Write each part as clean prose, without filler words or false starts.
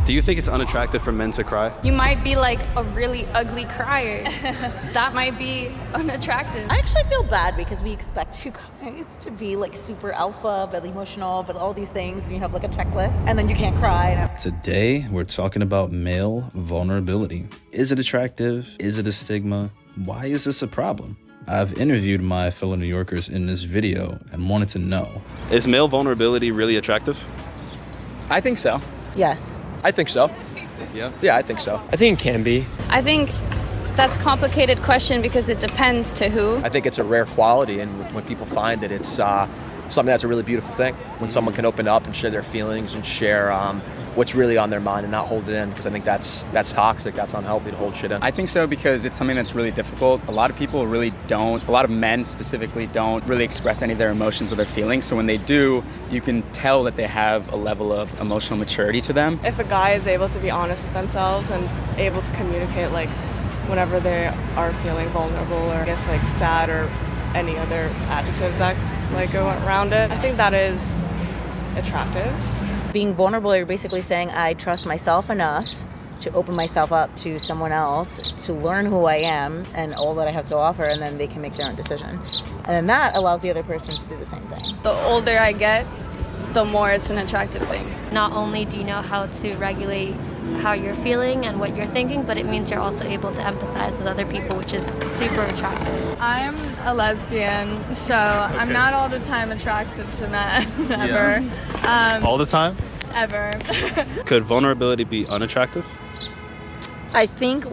Do you think it's unattractive for men to cry? You might be like a really ugly crier. That might be unattractive. I actually feel bad because we expect you guys to be like super alpha, but emotional, but all these things, and you have like a checklist, and then you can't cry. Today, we're talking about male vulnerability. Is it attractive? Is it a stigma? Why is this a problem? I've interviewed my fellow New Yorkers in this video and wanted to know. Is male vulnerability really attractive? I think so. Yes. I think so. Yeah? Yeah, I think so. I think it can be. I think that's a complicated question because it depends to who. I think it's a rare quality, and when people find it, it's something that's a really beautiful thing. When someone can open up and share their feelings and share what's really on their mind and not hold it in, because I think that's toxic, that's unhealthy to hold shit in. I think so because it's something that's really difficult. A lot of people really don't, a lot of men specifically don't really express any of their emotions or their feelings. So when they do, you can tell that they have a level of emotional maturity to them. If a guy is able to be honest with themselves and able to communicate like whenever they are feeling vulnerable or I guess like sad or any other adjectives that like go around it, I think that is attractive. Being vulnerable, you're basically saying I trust myself enough to open myself up to someone else, to learn who I am and all that I have to offer, and then they can make their own decision. And then that allows the other person to do the same thing. The older I get, the more it's an attractive thing. Not only do you know how to regulate how you're feeling and what you're thinking, but it means you're also able to empathize with other people, which is super attractive. I'm a lesbian, so I'm not all the time attracted to men, ever. All the time? Ever. Could vulnerability be unattractive? I think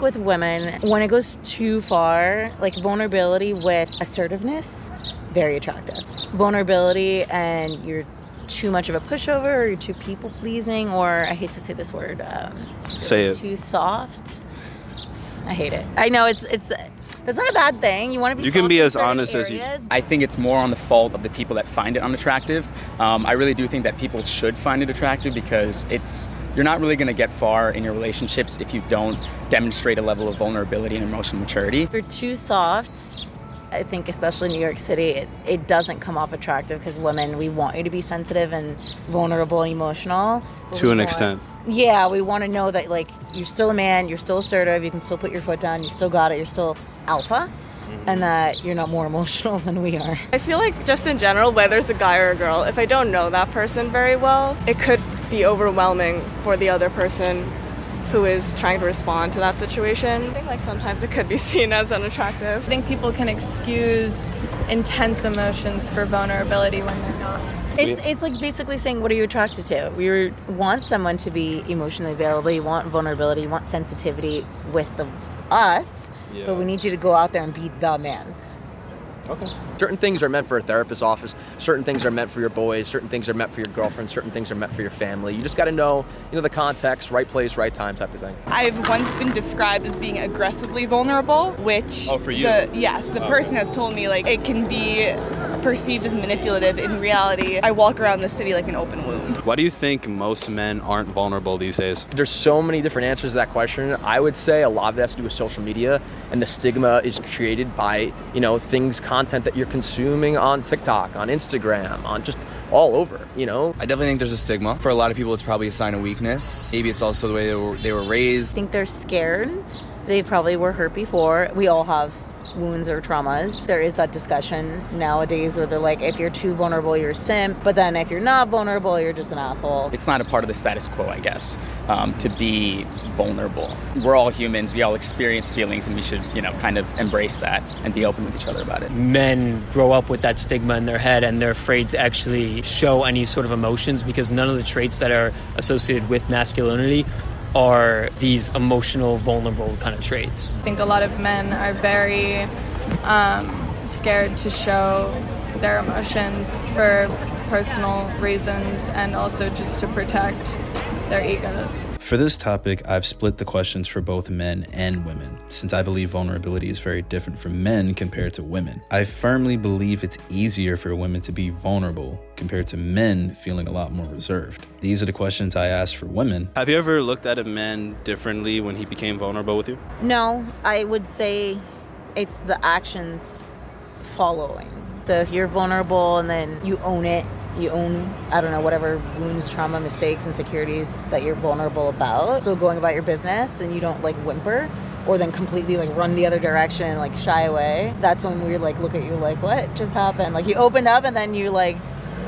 with women, when it goes too far, like vulnerability with assertiveness, very attractive. Vulnerability and you're too much of a pushover, or you're too people-pleasing, or I hate to say this word, Say it. too soft. I hate it. I know it's that's not a bad thing. You want to be. You can soft be in as certain honest as you. areas. I think it's more on the fault of the people that find it unattractive. I really do think that people should find it attractive because you're not really going to get far in your relationships if you don't demonstrate a level of vulnerability and emotional maturity. If you're too soft, I think especially in New York City, it doesn't come off attractive because women, we want you to be sensitive and vulnerable and emotional. To an extent. Yeah, we want to know that like you're still a man, you're still assertive, you can still put your foot down, you still got it, you're still alpha, and that you're not more emotional than we are. I feel like just in general, whether it's a guy or a girl, if I don't know that person very well, it could be overwhelming for the other person who is trying to respond to that situation. I think like sometimes it could be seen as unattractive. I think people can excuse intense emotions for vulnerability when they're not. It's like basically saying, what are you attracted to? We want someone to be emotionally available, you want vulnerability, you want sensitivity with us, but we need you to go out there and be the man. Okay. Certain things are meant for a therapist's office. Certain things are meant for your boys. Certain things are meant for your girlfriend. Certain things are meant for your family. You just got to know, the context, right place, right time type of thing. I've once been described as being aggressively vulnerable, which for you? The person has told me like it can be perceived as manipulative. In reality, I walk around the city like an open wound. Why do you think most men aren't vulnerable these days? There's so many different answers to that question. I would say a lot of it has to do with social media, and the stigma is created by, content that you're consuming on TikTok, on Instagram, on just all over, I definitely think there's a stigma. For a lot of people, it's probably a sign of weakness. Maybe it's also the way they were raised. I think they're scared. They probably were hurt before. We all have wounds or traumas. There is that discussion nowadays where they're like, if you're too vulnerable, you're a simp. But then if you're not vulnerable, you're just an asshole. It's not a part of the status quo, I guess, to be vulnerable. We're all humans. We all experience feelings, and we should, kind of embrace that and be open with each other about it. Men grow up with that stigma in their head, and they're afraid to actually show any sort of emotions because none of the traits that are associated with masculinity are these emotional, vulnerable kind of traits. I think a lot of men are very scared to show their emotions for personal reasons and also just to protect their egos. For this topic, I've split the questions for both men and women, since I believe vulnerability is very different for men compared to women. I firmly believe it's easier for women to be vulnerable compared to men feeling a lot more reserved. These are the questions I asked for women. Have you ever looked at a man differently when he became vulnerable with you? No, I would say it's the actions following. So if you're vulnerable and then you own it You own, I don't know, whatever wounds, trauma, mistakes, insecurities that you're vulnerable about. So going about your business and you don't like whimper or then completely like run the other direction and like shy away. That's when we like look at you like, what just happened? Like you opened up and then you like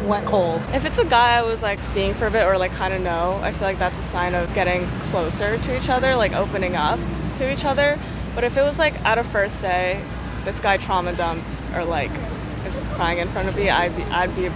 went cold. If it's a guy I was like seeing for a bit or like kind of know, I feel like that's a sign of getting closer to each other, like opening up to each other. But if it was like at a first day, this guy trauma dumps or like is crying in front of me, I'd be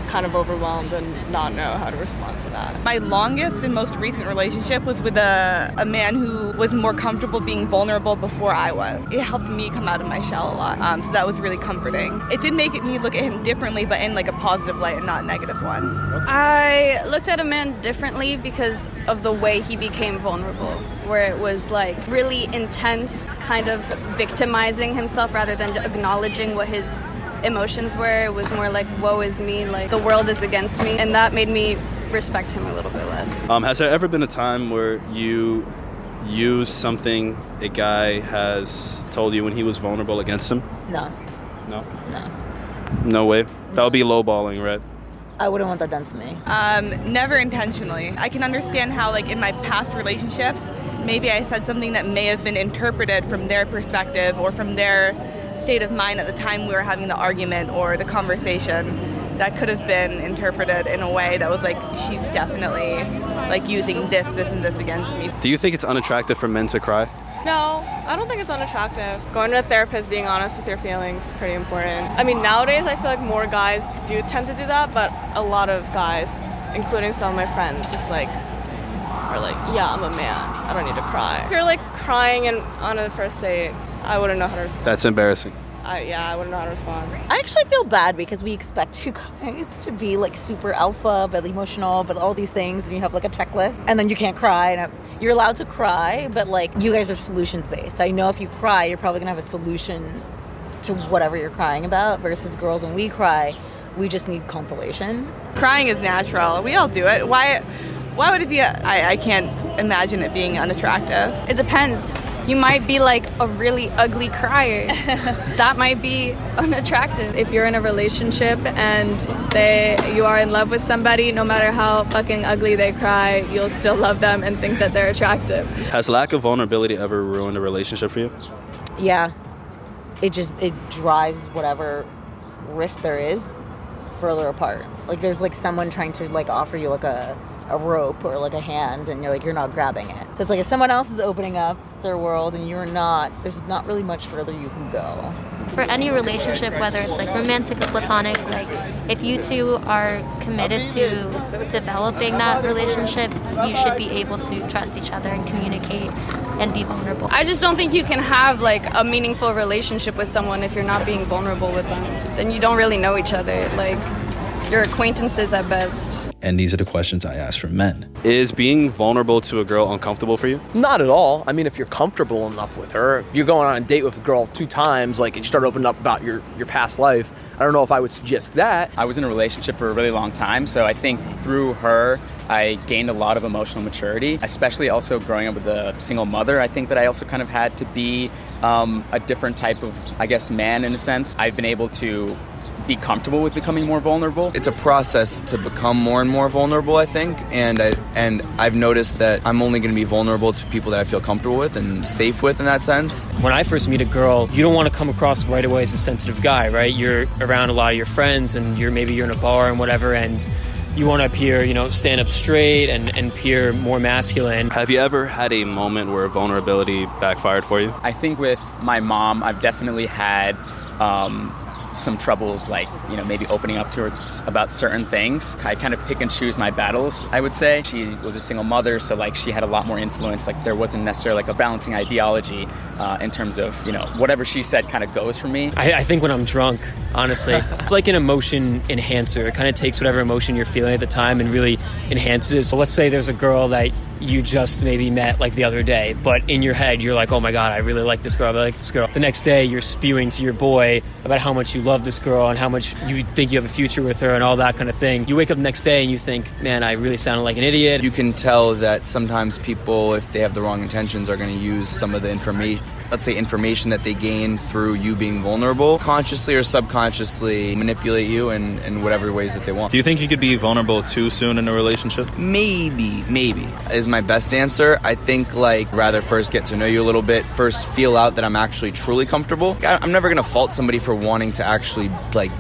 kind of overwhelmed and not know how to respond to that. My longest and most recent relationship was with a man who was more comfortable being vulnerable before I was. It helped me come out of my shell a lot, so that was really comforting. It did make me look at him differently, but in like a positive light and not a negative one. I looked at a man differently because of the way he became vulnerable, where it was like really intense, kind of victimizing himself rather than acknowledging what his emotions were. It was more like, woe is me, like the world is against me, and that made me respect him a little bit less. Has there ever been a time where you used something a guy has told you when he was vulnerable against him? No. No? No. No way? That would be lowballing, right? I wouldn't want that done to me. Never intentionally. I can understand how like in my past relationships, maybe I said something that may have been interpreted from their perspective or from their state of mind at the time we were having the argument or the conversation that could have been interpreted in a way that was like, she's definitely like using this and this against me. Do you think it's unattractive for men to cry? No, I don't think it's unattractive. Going to a therapist, being honest with your feelings is pretty important. I mean, nowadays I feel like more guys do tend to do that, but a lot of guys, including some of my friends, just like are like, yeah, I'm a man, I don't need to cry. If you're like crying on a first date, I wouldn't know how to respond. That's embarrassing. I wouldn't know how to respond. I actually feel bad because we expect you guys to be like super alpha, but emotional, but all these things, and you have like a checklist, and then you can't cry. And you're allowed to cry, but like you guys are solutions based. I know if you cry, you're probably gonna have a solution to whatever you're crying about. Versus girls, when we cry, we just need consolation. Crying is natural. We all do it. Why would it be? I can't imagine it being unattractive. It depends. You might be like a really ugly crier. That might be unattractive. If you're in a relationship and you are in love with somebody, no matter how fucking ugly they cry, you'll still love them and think that they're attractive. Has lack of vulnerability ever ruined a relationship for you? Yeah, it drives whatever rift there is further apart. Like there's like someone trying to like offer you like a rope or like a hand, and you're not grabbing it. So it's like if someone else is opening up their world and you're not, there's not really much further you can go. For any relationship, whether it's like romantic or platonic, like if you two are committed to developing that relationship, you should be able to trust each other and communicate and be vulnerable. I just don't think you can have like a meaningful relationship with someone if you're not being vulnerable with them. Then you don't really know each other. Like you're acquaintances at best. And these are the questions I ask for men. Is being vulnerable to a girl uncomfortable for you? Not at all. I mean, if you're comfortable enough with her, if you're going on a date with a girl 2 times, like, and you start opening up about your past life, I don't know if I would suggest that. I was in a relationship for a really long time, so I think through her, I gained a lot of emotional maturity, especially also growing up with a single mother. I think that I also kind of had to be a different type of, I guess, man in a sense. I've been able to be comfortable with becoming more vulnerable. It's a process to become more and more vulnerable, I think, and I've noticed that I'm only going to be vulnerable to people that I feel comfortable with and safe with in that sense. When I first meet a girl, you don't want to come across right away as a sensitive guy, right? You're around a lot of your friends, and you're in a bar and whatever, and you want to appear, stand up straight and appear more masculine. Have you ever had a moment where vulnerability backfired for you? I think with my mom, I've definitely had some troubles, like, maybe opening up to her about certain things. I kind of pick and choose my battles, I would say. She was a single mother, so like she had a lot more influence. Like there wasn't necessarily like a balancing ideology in terms of, whatever she said kind of goes for me. I think when I'm drunk, honestly, it's like an emotion enhancer. It kind of takes whatever emotion you're feeling at the time and really enhances it. So let's say there's a girl that you just maybe met like the other day, but in your head you're like, oh my god, I really like this girl, I like this girl. The next day you're spewing to your boy about how much you love this girl and how much you think you have a future with her and all that kind of thing. You wake up the next day and you think, man, I really sounded like an idiot. You can tell that sometimes people, if they have the wrong intentions, are going to use some of the let's say, information that they gain through you being vulnerable, consciously or subconsciously manipulate you in whatever ways that they want. Do you think you could be vulnerable too soon in a relationship? Maybe is my best answer. I think rather first get to know you a little bit, first feel out that I'm actually truly comfortable. I'm never gonna fault somebody for wanting to actually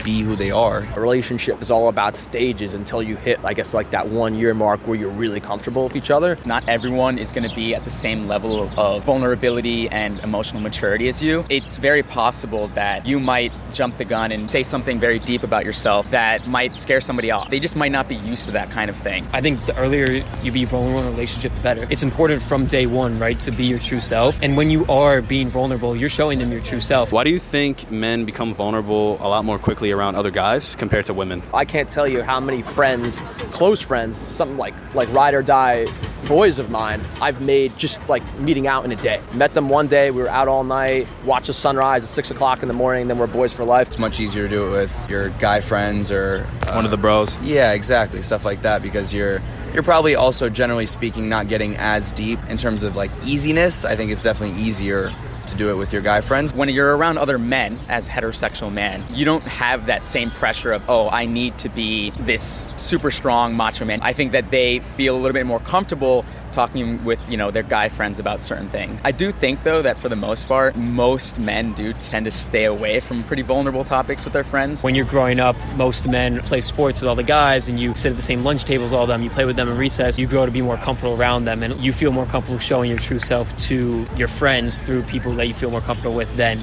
be who they are. A relationship is all about stages until you hit, I guess, that 1 year mark where you're really comfortable with each other. Not everyone is going to be at the same level of vulnerability and emotional maturity as you. It's very possible that you might jump the gun and say something very deep about yourself that might scare somebody off. They just might not be used to that kind of thing. I think the earlier you be vulnerable in a relationship, the better. It's important from day one, right, to be your true self. And when you are being vulnerable, you're showing them your true self. Why do you think men become vulnerable a lot more quickly around other guys compared to women? I can't tell you how many friends, close friends, something like ride or die boys of mine, I've made just meeting out in a day. Met them one day, we were out all night, watched the sunrise at 6 o'clock in the morning, then we're boys for life. It's much easier to do it with your guy friends or one of the bros. Yeah, exactly, stuff like that, because you're probably also, generally speaking, not getting as deep in terms of easiness. I think it's definitely easier to do it with your guy friends. When you're around other men as heterosexual man, you don't have that same pressure of, oh, I need to be this super strong macho man. I think that they feel a little bit more comfortable talking with, their guy friends about certain things. I do think, though, that for the most part, most men do tend to stay away from pretty vulnerable topics with their friends. When you're growing up, most men play sports with all the guys and you sit at the same lunch tables with all of them, you play with them in recess, you grow to be more comfortable around them and you feel more comfortable showing your true self to your friends through people that you feel more comfortable with than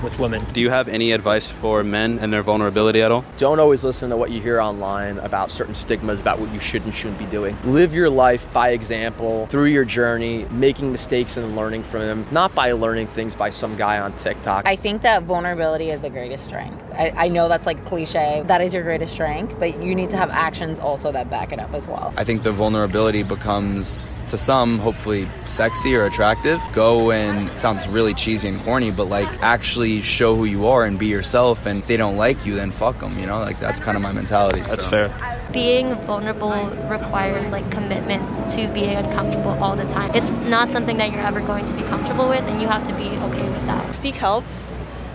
with women. Do you have any advice for men and their vulnerability at all? Don't always listen to what you hear online about certain stigmas about what you should and shouldn't be doing. Live your life by example, through your journey, making mistakes and learning from them, not by learning things by some guy on TikTok. I think that vulnerability is the greatest strength. I know that's cliche. That is your greatest strength, but you need to have actions also that back it up as well. I think the vulnerability becomes, to some, hopefully sexy or attractive. Go and, it sounds really cheesy and corny, but actually show who you are and be yourself, and if they don't like you, then fuck them, that's kind of my mentality. That's fair. Being vulnerable requires commitment to being uncomfortable all the time. It's not something that you're ever going to be comfortable with, and you have to be okay with that. Seek help.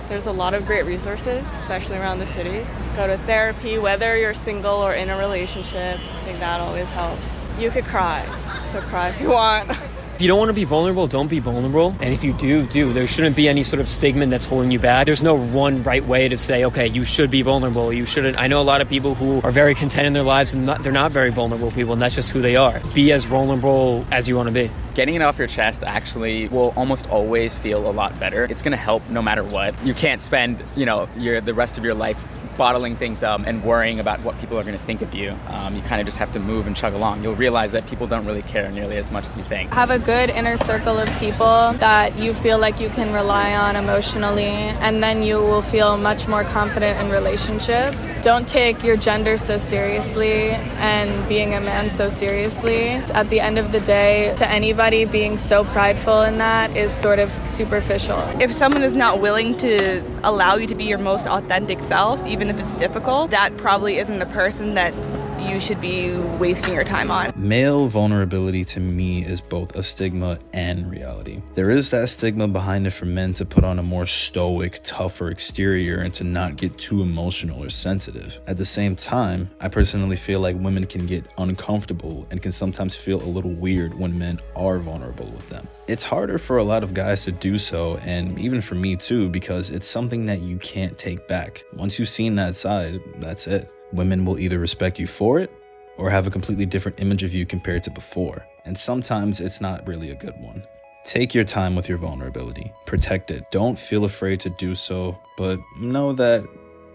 There's a lot of great resources, especially around the city. Go to therapy, whether you're single or in a relationship. I think that always helps. You could cry, so cry if you want. If you don't want to be vulnerable, don't be vulnerable. And if you do. There shouldn't be any sort of stigma that's holding you back. There's no one right way to say, okay, you should be vulnerable. You shouldn't. I know a lot of people who are very content in their lives and they're not very vulnerable people, and that's just who they are. Be as vulnerable as you want to be. Getting it off your chest actually will almost always feel a lot better. It's going to help no matter what. You can't spend, the rest of your life bottling things up and worrying about what people are going to think of you. You kind of just have to move and chug along. You'll realize that people don't really care nearly as much as you think. Have a good inner circle of people that you feel like you can rely on emotionally, and then you will feel much more confident in relationships. Don't take your gender so seriously and being a man so seriously. At the end of the day, to anybody, being so prideful in that is sort of superficial. If someone is not willing to allow you to be your most authentic self, even if it's difficult, that probably isn't the person that you should be wasting your time on. Male vulnerability to me is both a stigma and reality. There is that stigma behind it for men to put on a more stoic, tougher exterior and to not get too emotional or sensitive. At the same time, I personally feel like women can get uncomfortable and can sometimes feel a little weird when men are vulnerable with them. It's harder for a lot of guys to do so, and even for me too, because it's something that you can't take back. Once you've seen that side, that's it. Women will either respect you for it or have a completely different image of you compared to before. And sometimes it's not really a good one. Take your time with your vulnerability. Protect it. Don't feel afraid to do so, but know that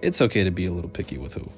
it's okay to be a little picky with who.